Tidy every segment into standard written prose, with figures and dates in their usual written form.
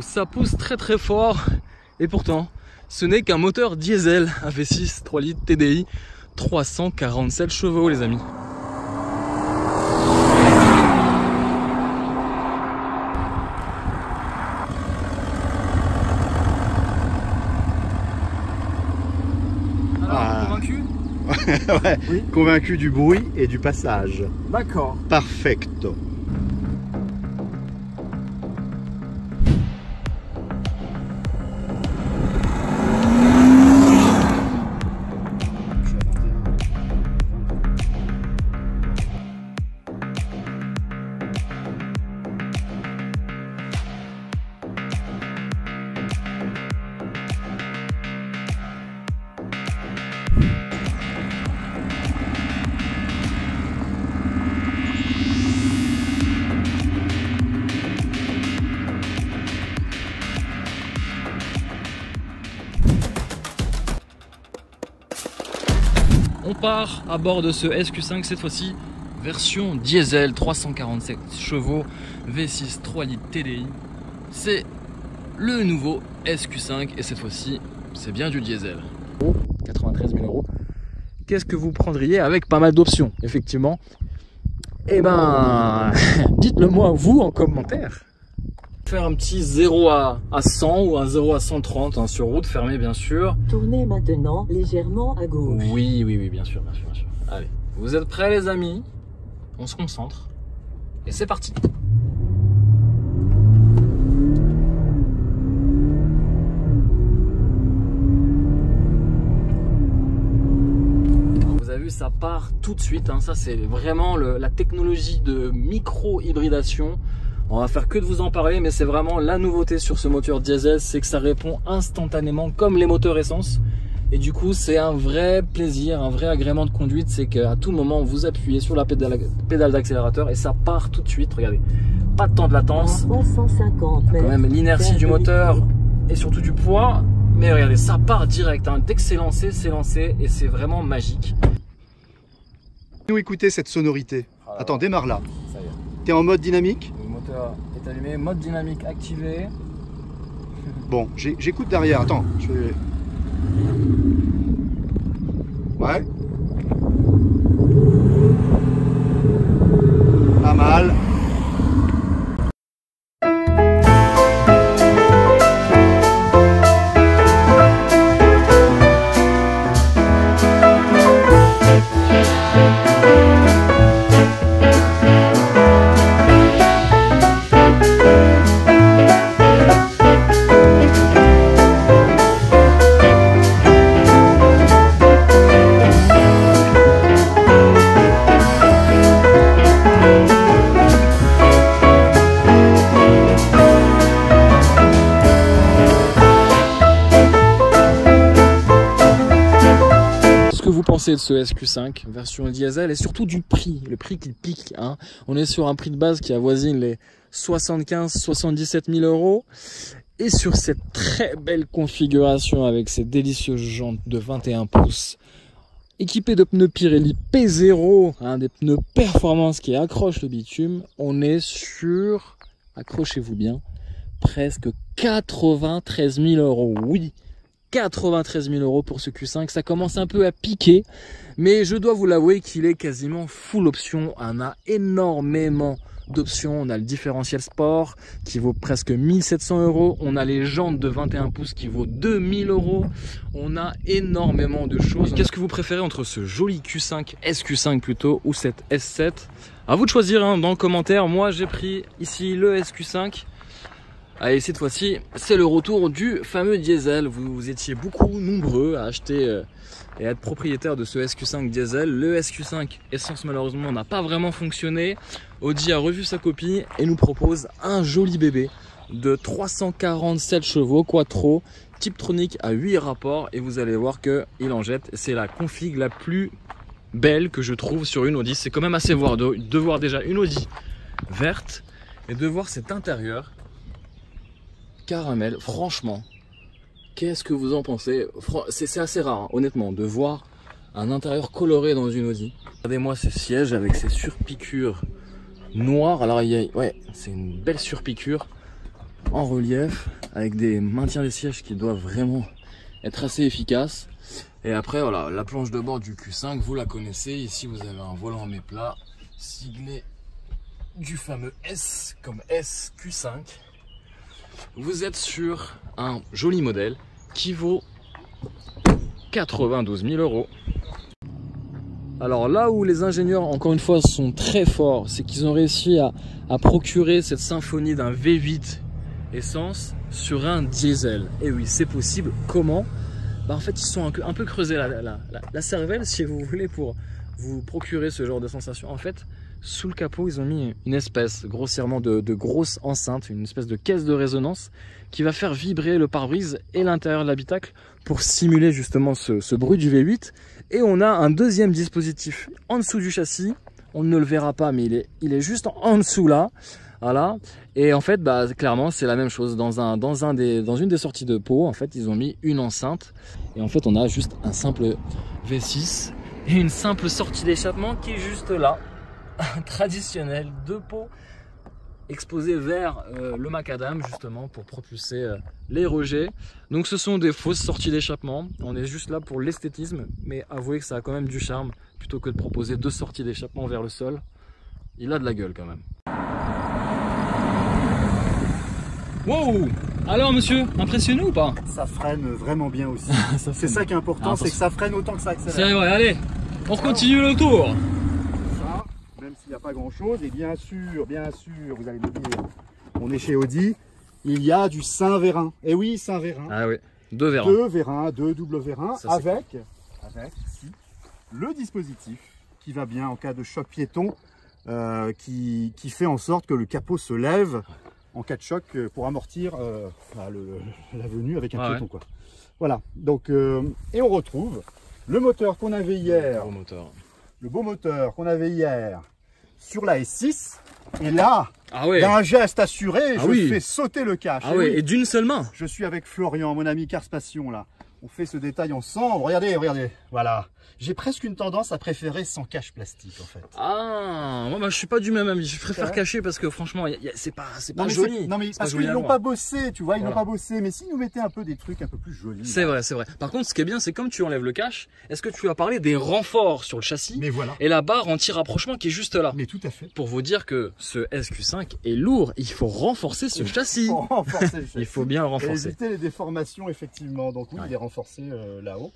ça pousse très très fort. Et pourtant, ce n'est qu'un moteur diesel, un V6 3 litres TDI, 347 chevaux les amis. Alors, convaincu? Ouais, oui. Convaincu du bruit et du passage. D'accord. Perfecto. On part à bord de ce SQ5, cette fois-ci version diesel, 347 chevaux, V6 3 litres TDI. C'est le nouveau SQ5 et cette fois-ci c'est bien du diesel. 93 000 €. Qu'est-ce que vous prendriez avec pas mal d'options, effectivement? Eh ben, dites-le moi vous en commentaire. Faire un petit 0 à 100 ou un 0 à 130 hein, sur route fermée bien sûr. Tournez maintenant légèrement à gauche. Oui, bien sûr, bien sûr, bien sûr. Allez, vous êtes prêts les amis? On se concentre et c'est parti. Vous avez vu, ça part tout de suite, hein. Ça c'est vraiment la technologie de micro-hybridation. On va faire que de vous en parler, mais c'est vraiment la nouveauté sur ce moteur diesel, c'est que ça répond instantanément comme les moteurs essence. Et du coup, c'est un vrai plaisir, un vrai agrément de conduite, c'est qu'à tout moment, vous appuyez sur la pédale d'accélérateur et ça part tout de suite. Regardez, pas de temps de latence. 350 mètres. Quand même l'inertie du moteur et surtout du poids. Mais regardez, ça part direct. Hein. Dès que c'est lancé et c'est vraiment magique. Nous écoutez cette sonorité. Alors, attends, démarre là. Ça y est. T'es en mode dynamique? Le moteur est allumé, mode dynamique activé. Bon, j'écoute derrière. Attends, je vais... Ouais. Pas mal. Vous pensez de ce SQ5 version diesel et surtout du prix, le prix qui pique hein. On est sur un prix de base qui avoisine les 75-77 000 € et sur cette très belle configuration avec ces délicieuses jantes de 21 pouces équipées de pneus Pirelli P0 hein, des pneus performance qui accrochent le bitume, on est sur, accrochez-vous bien, presque 93 000 €, oui 93 000 € pour ce Q5, ça commence un peu à piquer, mais je dois vous l'avouer qu'il est quasiment full option. On a énormément d'options, on a le différentiel sport qui vaut presque 1700 €, on a les jantes de 21 pouces qui vaut 2000 €, on a énormément de choses. Qu'est-ce que vous préférez entre ce joli Q5, SQ5 plutôt, ou cette S7? À vous de choisir hein, dans le commentaire. Moi j'ai pris ici le SQ5. Allez, cette fois-ci, c'est le retour du fameux diesel. Vous étiez beaucoup nombreux à acheter et à être propriétaire de ce SQ5 diesel. Le SQ5 essence, malheureusement, n'a pas vraiment fonctionné. Audi a revu sa copie et nous propose un joli bébé de 347 chevaux quattro, Tiptronic à 8 rapports. Et vous allez voir qu'il en jette. C'est la config la plus belle que je trouve sur une Audi. C'est quand même assez de voir déjà une Audi verte et de voir cet intérieur caramel. Franchement, qu'est-ce que vous en pensez? C'est assez rare hein, honnêtement de voir un intérieur coloré dans une Audi. Regardez-moi ces sièges avec ces surpiqûres noires. Alors ouais, c'est une belle surpiqûre. en relief avec des maintiens des sièges qui doivent vraiment être assez efficaces. Et après voilà, la planche de bord du Q5, vous la connaissez. Ici vous avez un volant en méplat siglé du fameux S comme S Q5. Vous êtes sur un joli modèle qui vaut 92 000 €. Alors là où les ingénieurs, encore une fois, sont très forts, c'est qu'ils ont réussi à procurer cette symphonie d'un V8 essence sur un diesel. Et oui, c'est possible. Comment? Bah en fait, ils sont un peu creusés la cervelle, si vous voulez, pour vous procurer ce genre de sensation. En fait, sous le capot, ils ont mis une espèce, grossièrement, de grosse enceinte, une espèce de caisse de résonance qui va faire vibrer le pare-brise et l'intérieur de l'habitacle pour simuler justement ce bruit du V8. Et on a un deuxième dispositif en dessous du châssis. On ne le verra pas, mais il est juste en dessous là. Voilà. Et en fait, bah, clairement, c'est la même chose. Dans une des sorties de pot, en fait, ils ont mis une enceinte. Et en fait, on a juste un simple V6 et une simple sortie d'échappement qui est juste là. Traditionnel de pot exposé vers le macadam justement pour propulser les rejets. Donc ce sont des fausses sorties d'échappement. On est juste là pour l'esthétisme, mais avouez que ça a quand même du charme plutôt que de proposer deux sorties d'échappement vers le sol. Il a de la gueule quand même. Wow! Alors monsieur, impressionné ou pas? Ça freine vraiment bien aussi. C'est ça qui est important, Ah, c'est que ça freine autant que ça accélère. C'est vrai, allez, on continue le tour. Ça, même s'il n'y a pas grand chose, et bien sûr, vous allez me dire, on est chez Audi, il y a du Saint-Vérin. Et oui, Saint-Vérin. Ah oui, deux vérins. Deux vérins, deux double vérins, Ça, avec ici, le dispositif qui va bien en cas de choc piéton, qui fait en sorte que le capot se lève en cas de choc pour amortir la venue avec un piéton, quoi. Voilà, donc, et on retrouve le moteur qu'on avait hier, le beau moteur qu'on avait hier sur la S6, et là, d'un geste assuré, je fais sauter le cache. Ah oui, et d'une seule main. Je suis avec Florian, mon ami Cars Passion, là. On fait ce détail ensemble. Regardez, regardez. Voilà. J'ai presque une tendance à préférer sans cache plastique, en fait. Ah, moi, je suis pas du même avis. Je préfère cacher parce que franchement, c'est pas joli. Non, mais parce qu'ils n'ont pas bossé, tu vois, ils n'ont pas bossé. Mais s'ils nous mettaient un peu des trucs un peu plus jolis. C'est vrai, c'est vrai. Par contre, ce qui est bien, c'est comme tu enlèves le cache, est-ce que tu as parlé des renforts sur le châssis? Mais voilà. Et la barre anti-rapprochement qui est juste là. Mais tout à fait. Pour vous dire que ce SQ5 est lourd, il faut renforcer ce châssis. Il faut renforcer le châssis. Il faut bien le renforcer. Et éviter les déformations, effectivement. Donc oui, il est renforcé là-haut.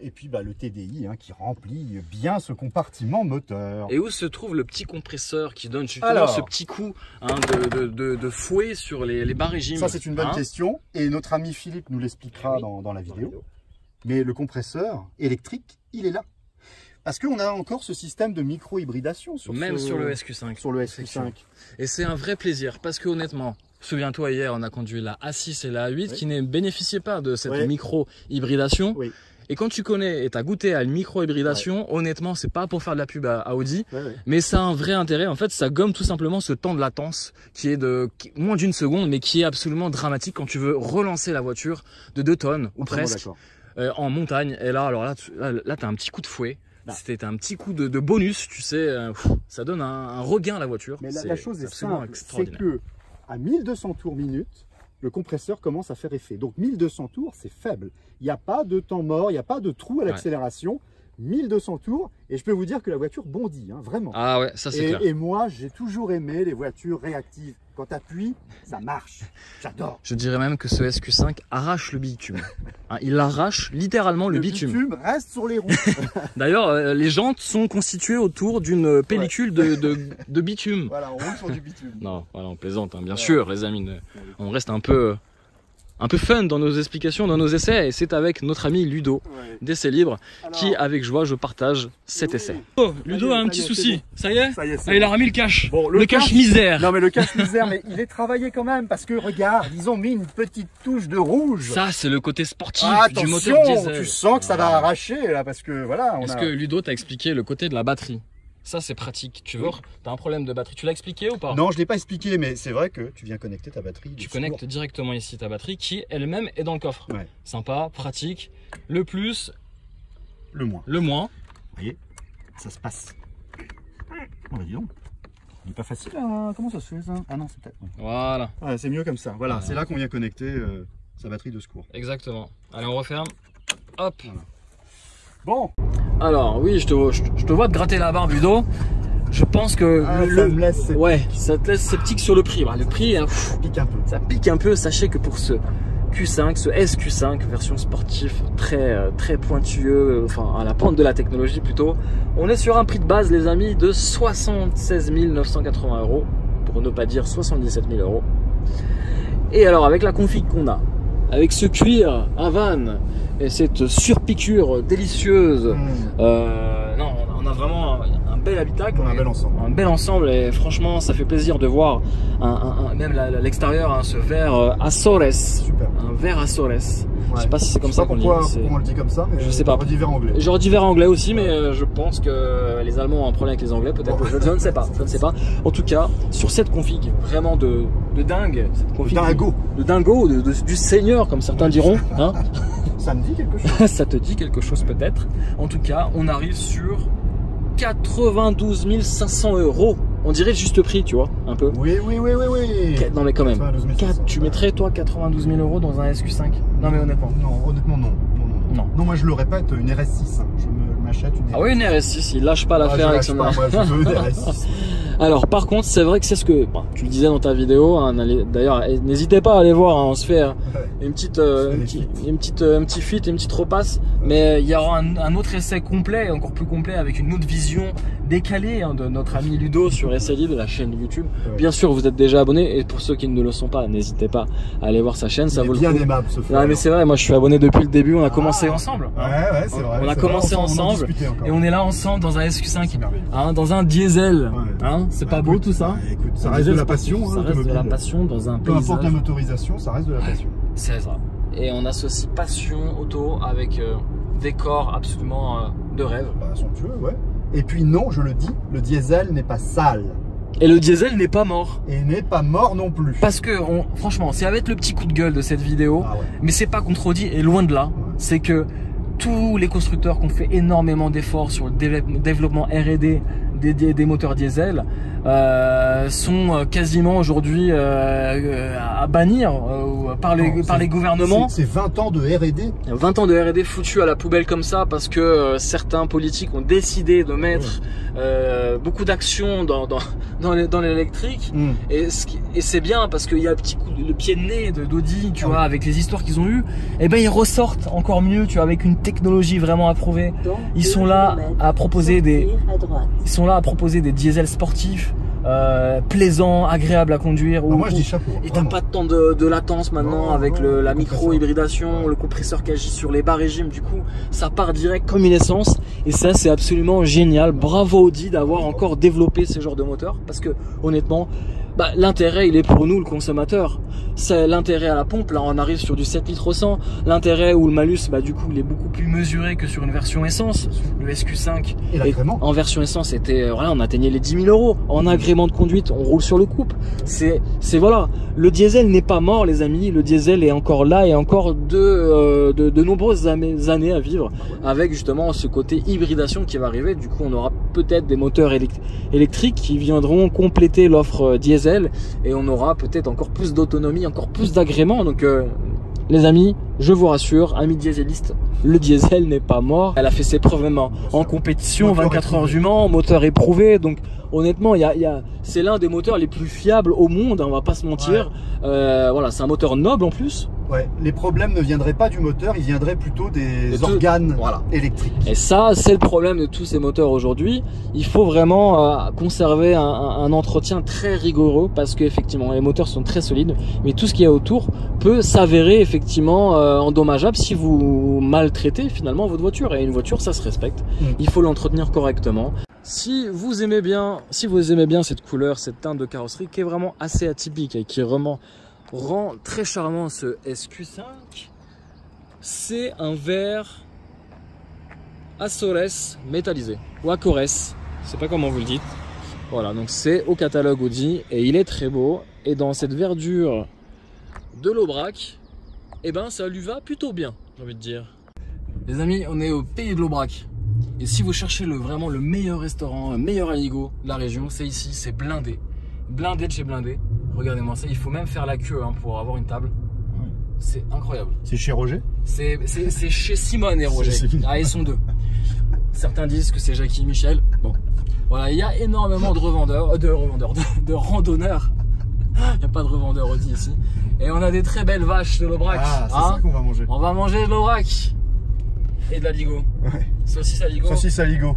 Et puis le TDI qui remplit bien ce compartiment moteur. Et où se trouve le petit compresseur qui donne justement ce petit coup de fouet sur les bas régimes? Ça, c'est une bonne question. Et notre ami Philippe nous l'expliquera dans la vidéo. Mais le compresseur électrique, il est là. Parce qu'on a encore ce système de micro-hybridation sur le SQ5. Sur le SQ5. Et c'est un vrai plaisir parce que honnêtement, souviens-toi, hier on a conduit la A6 et la A8 qui ne bénéficiaient pas de cette micro-hybridation. Oui. Et quand tu connais et tu as goûté à une micro-hybridation, honnêtement, c'est pas pour faire de la pub à Audi, mais ça a un vrai intérêt. En fait, ça gomme tout simplement ce temps de latence qui est de moins d'une seconde, mais qui est absolument dramatique quand tu veux relancer la voiture de 2 tonnes ou presque en montagne. Et là, alors là, tu as un petit coup de fouet. C'était un petit coup de bonus, tu sais, ça donne un regain à la voiture. Mais la chose est simple, c'est que à 1200 tours minute, le compresseur commence à faire effet. Donc 1200 tours, c'est faible. Il n'y a pas de temps mort, il n'y a pas de trou à l'accélération. 1200 tours, et je peux vous dire que la voiture bondit, vraiment. Ah ouais, ça c'est clair. Et moi, j'ai toujours aimé les voitures réactives. Quand tu appuies, ça marche. J'adore. Je dirais même que ce SQ5 arrache le bitume. Il arrache littéralement le bitume. Le bitume reste sur les roues. D'ailleurs, les jantes sont constituées autour d'une pellicule de bitume. Voilà, on roule sur du bitume. Non, voilà, on plaisante, bien sûr, les amis. On reste un peu fun dans nos explications, dans nos essais, et c'est avec notre ami Ludo d'Essai Libre qui, avec joie, je partage cet essai. Oh, Ludo a un petit souci, ça y est, il a remis le cache, bon, le cache misère. Non mais le cache misère, mais il est travaillé quand même, parce que regarde, ils ont mis une petite touche de rouge. Ça, c'est le côté sportif du moteur diesel. Tu sens que ça va arracher, là, parce que voilà. Est-ce que Ludo t'a expliqué le côté de la batterie? Ça, c'est pratique. Tu vois, t'as un problème de batterie. Tu l'as expliqué ou pas? Non, je ne l'ai pas expliqué, mais c'est vrai que tu viens connecter ta batterie. Tu connectes directement ici ta batterie qui elle-même est dans le coffre. Sympa, pratique. Le plus, le moins. Le moins. Vous voyez, ça se passe. Oh, bah dis donc. Il est pas facile à... Comment ça se fait ça? Ah non, c'est peut-être... Voilà. Ah, c'est mieux comme ça. Voilà, c'est là qu'on vient connecter sa batterie de secours. Exactement. Allez, on referme. Hop. Voilà. Bon. Alors, oui, je te vois te gratter la barbe, Ludo. Je pense que ça me laisse sceptique. Ouais, ça te laisse sceptique sur le prix. Bah, le prix, hein, Ça pique un peu. Ça pique un peu. Sachez que pour ce Q5, ce SQ5, version sportive très pointueux, enfin à la pointe de la technologie plutôt, on est sur un prix de base, les amis, de 76 980 €, pour ne pas dire 77 000 €. Et alors, avec la config qu'on a, avec ce cuir Havane et cette surpiqûre délicieuse, non, on a vraiment un bel habitacle, un bel ensemble. Un bel ensemble, et franchement, ça fait plaisir de voir même l'extérieur, hein, ce verre Azores, Super. un verre Azores. Ouais. Je sais pas si c'est comme ça qu'on le dit. Pourquoi on le dit comme ça, mais je sais pas. J'aurais dit vers anglais. J'aurais dit vers anglais aussi, mais je pense que les Allemands ont un problème avec les Anglais, peut-être. Je ne sais pas. Je ne sais pas. En tout cas, sur cette config vraiment de dingue, cette config de dingo, du seigneur, comme certains diront. Hein. Ça me dit quelque chose. Ça te dit quelque chose peut-être. En tout cas, on arrive sur 92 500 €. On dirait le juste prix, tu vois, un peu. Oui. Non mais quand même. 500, tu mettrais toi 92 000 € dans un SQ5? Non mais honnêtement. Non, honnêtement non. Non, moi je le répète, une RS6. Hein. Je m'achète une RS6. Ah oui, une RS6, il lâche pas l'affaire avec son... Moi je veux une RS6. Alors par contre, c'est vrai que c'est ce que tu le disais dans ta vidéo, hein, d'ailleurs n'hésitez pas à aller voir, hein, on se fait un petit feat, une petite repasse, mais il y aura un autre essai complet, encore plus complet, avec une autre vision décalée, hein, de notre ami Ludo sur SLI, de la chaîne YouTube. Ouais. Bien sûr, vous êtes déjà abonné, et pour ceux qui ne le sont pas, n'hésitez pas à aller voir sa chaîne, ça vaut le coup. Bien aimable ce frère. Non mais c'est vrai, moi je suis abonné depuis le début, on a commencé ensemble. Hein. Ouais, c'est vrai. On a commencé ensemble, et on est là ensemble dans un SQ5, hein, dans un diesel. Hein, c'est pas beau tout ça. Écoute, ça reste de la passion. Ça reste de la passion dans un paysage. Peu importe la motorisation, ça reste de la passion. C'est ça. Et on associe passion auto avec décor absolument de rêve. Bah, somptueux, ouais. Et puis non, je le dis, le diesel n'est pas sale. Et le diesel n'est pas mort. Et n'est pas mort non plus. Parce que, franchement, c'est avec le petit coup de gueule de cette vidéo, mais c'est pas contredit, et loin de là, c'est que tous les constructeurs qui ont fait énormément d'efforts sur le développement R&D des moteurs diesel sont quasiment aujourd'hui à bannir par les gouvernements. C'est 20 ans de R&D. 20 ans de R&D foutus à la poubelle comme ça parce que certains politiques ont décidé de mettre beaucoup d'actions dans l'électrique. Et c'est bien parce qu'il y a le pied de nez d'Audi, tu vois, avec les histoires qu'ils ont eues. Et ben ils ressortent encore mieux, tu vois, avec une technologie vraiment approuvée. Ils sont là à proposer des diesels sportifs, plaisants, agréables à conduire. Moi je dis chapeau. Et t'as pas de temps de latence maintenant avec la micro-hybridation, le compresseur qui agit sur les bas régimes. Du coup, ça part direct comme une essence. Et ça, c'est absolument génial. Bravo Audi d'avoir encore développé ce genre de moteur. Parce que honnêtement, l'intérêt il est pour nous le consommateur. C'est l'intérêt à la pompe, là on arrive sur du 7 litres au 100. L'intérêt où le malus du coup il est beaucoup plus mesuré que sur une version essence. Le SQ5 en version essence était on atteignait les 10 000 € en agrément de conduite, on roule sur le couple. C'est voilà, le diesel n'est pas mort les amis, le diesel est encore là et encore de nombreuses années à vivre avec justement ce côté hybridation qui va arriver. Du coup on aura peut-être des moteurs électriques qui viendront compléter l'offre diesel et on aura peut-être encore plus d'autonomie, encore plus d'agréments. Donc les amis, je vous rassure, amis dieselistes, le diesel n'est pas mort. Elle a fait ses preuves même en compétition, 24 heures du Mans, moteur éprouvé. Donc honnêtement, c'est l'un des moteurs les plus fiables au monde, hein, on va pas se mentir. Voilà, c'est un moteur noble en plus. Ouais, les problèmes ne viendraient pas du moteur, ils viendraient plutôt des organes électriques. Et ça, c'est le problème de tous ces moteurs aujourd'hui. Il faut vraiment conserver un entretien très rigoureux parce qu'effectivement, les moteurs sont très solides, mais tout ce qu'il y a autour peut s'avérer effectivement endommageable si vous maltraitez finalement votre voiture. Et une voiture, ça se respecte. Il faut l'entretenir correctement. Si vous aimez bien cette couleur, cette teinte de carrosserie qui est vraiment assez atypique et qui rend très charmant ce SQ5, c'est un verre Azores métallisé ou Acores, je sais pas comment vous le dites. Voilà, donc c'est au catalogue Audi et il est très beau. Et dans cette verdure de l'Aubrac, ça lui va plutôt bien, j'ai envie de dire. Les amis, on est au pays de l'Aubrac. Et si vous cherchez vraiment le meilleur restaurant, le meilleur aligot de la région, c'est ici, c'est blindé. Blindé de chez blindé. Regardez-moi ça, il faut même faire la queue hein, pour avoir une table. Ouais. C'est incroyable. C'est chez Roger? C'est chez Simone et Roger. Ah, ils sont deux. Certains disent que c'est Jackie et Michel. Bon, voilà, il y a énormément de revendeurs, de randonneurs. Il n'y a pas de revendeurs aussi ici. Et on a des très belles vaches de l'Aubrac. Ah, c'est ça qu'on va manger. On va manger de l'Aubrac. Et de l'aligot. Ouais. Saucisse aligot. Saucisse aligot.